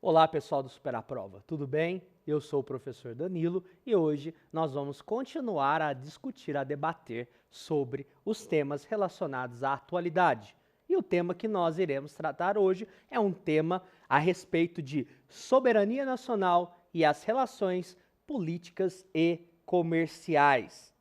Olá, pessoal do Super A Prova, tudo bem? Eu sou o professor Danilo e hoje nós vamos continuar a discutir, a debater sobre os temas relacionados à atualidade. E o tema que nós iremos tratar hoje é um tema a respeito de soberania nacional e as relações políticas e comerciais.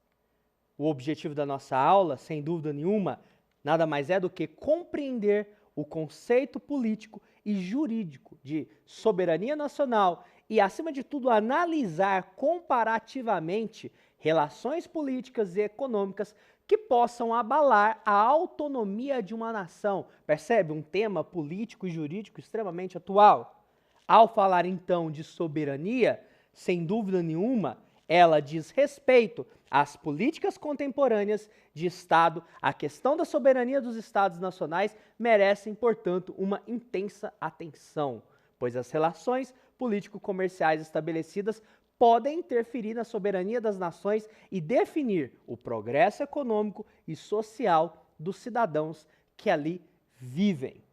O objetivo da nossa aula, sem dúvida nenhuma, nada mais é do que compreender o conceito político e jurídico de soberania nacional e, acima de tudo, analisar comparativamente relações políticas e econômicas que possam abalar a autonomia de uma nação. Percebe? Um tema político e jurídico extremamente atual. Ao falar, então, de soberania, sem dúvida nenhuma, ela diz respeito às políticas contemporâneas de Estado. A questão da soberania dos Estados nacionais merecem, portanto, uma intensa atenção, pois as relações político-comerciais estabelecidas podem interferir na soberania das nações e definir o progresso econômico e social dos cidadãos que ali vivem.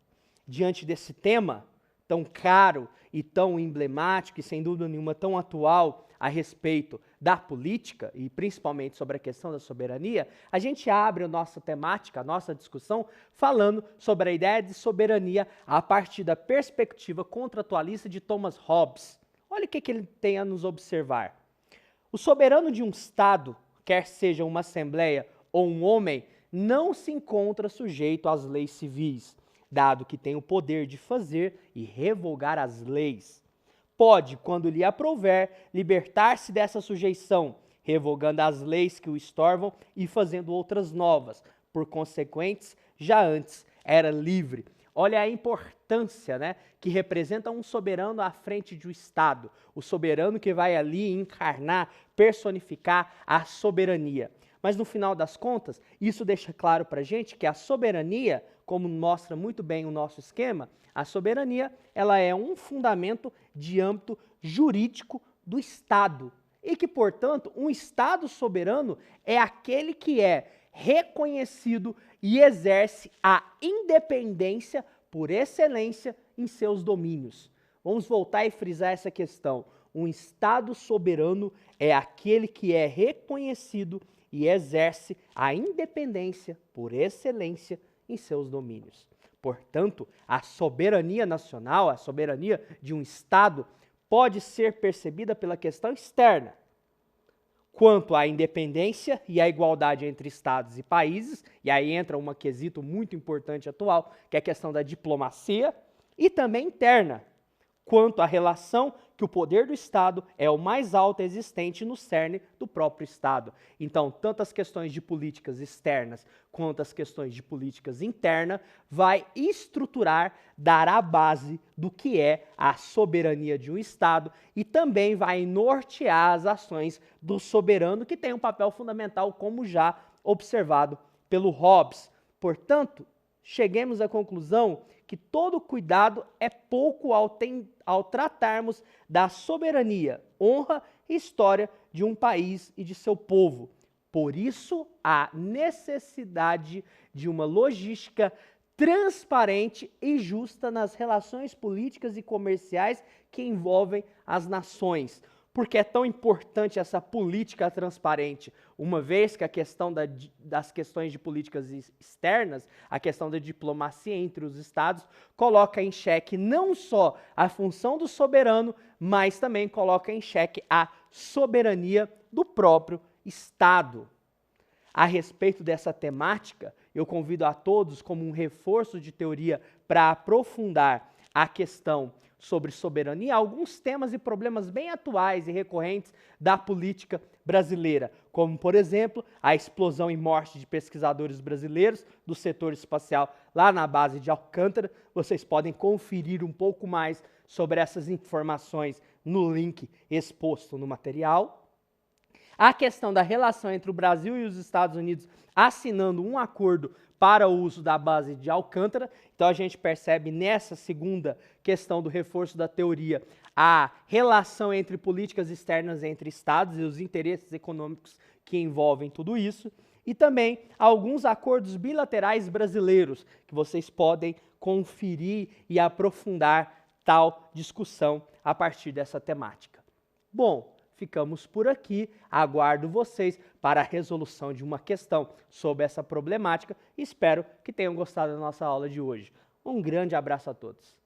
Diante desse tema tão caro e tão emblemático e, sem dúvida nenhuma, tão atual a respeito da política e principalmente sobre a questão da soberania, a gente abre a nossa temática, a nossa discussão, falando sobre a ideia de soberania a partir da perspectiva contratualista de Thomas Hobbes. Olha o que ele tem a nos observar. O soberano de um Estado, quer seja uma assembleia ou um homem, não se encontra sujeito às leis civis, dado que tem o poder de fazer e revogar as leis. Pode, quando lhe aprouver, libertar-se dessa sujeição, revogando as leis que o estorvam e fazendo outras novas. Por consequentes, já antes era livre. Olha a importância, que representa um soberano à frente de um Estado. O soberano que vai ali encarnar, personificar a soberania. Mas no final das contas, isso deixa claro para a gente que a soberania, como mostra muito bem o nosso esquema, a soberania ela é um fundamento de âmbito jurídico do Estado. E que, portanto, um Estado soberano é aquele que é reconhecido e exerce a independência por excelência em seus domínios. Vamos voltar e frisar essa questão. Um Estado soberano é aquele que é reconhecido e exerce a independência por excelência em seus domínios. Portanto, a soberania nacional, a soberania de um Estado, pode ser percebida pela questão externa, quanto à independência e à igualdade entre Estados e países, e aí entra um quesito muito importante atual, que é a questão da diplomacia, e também interna, quanto à relação que o poder do Estado é o mais alto existente no cerne do próprio Estado. Então, tanto as questões de políticas externas quanto as questões de políticas internas vai estruturar, dar a base do que é a soberania de um Estado e também vai nortear as ações do soberano, que tem um papel fundamental, como já observado pelo Hobbes. Portanto, cheguemos à conclusão que todo cuidado é pouco ao tratarmos da soberania, honra e história de um país e de seu povo. Por isso, a necessidade de uma logística transparente e justa nas relações políticas e comerciais que envolvem as nações. Por que é tão importante essa política transparente? Uma vez que a questão das questões de políticas externas, a questão da diplomacia entre os Estados, coloca em xeque não só a função do soberano, mas também coloca em xeque a soberania do próprio Estado. A respeito dessa temática, eu convido a todos, como um reforço de teoria para aprofundar a questão sobre soberania, alguns temas e problemas bem atuais e recorrentes da política brasileira, como, por exemplo, a explosão e morte de pesquisadores brasileiros do setor espacial lá na base de Alcântara. Vocês podem conferir um pouco mais sobre essas informações no link exposto no material. A questão da relação entre o Brasil e os Estados Unidos assinando um acordo para o uso da base de Alcântara. Então, a gente percebe nessa segunda questão do reforço da teoria a relação entre políticas externas entre Estados e os interesses econômicos que envolvem tudo isso. E também alguns acordos bilaterais brasileiros que vocês podem conferir e aprofundar tal discussão a partir dessa temática. Bom, ficamos por aqui, aguardo vocês para a resolução de uma questão sobre essa problemática e espero que tenham gostado da nossa aula de hoje. Um grande abraço a todos.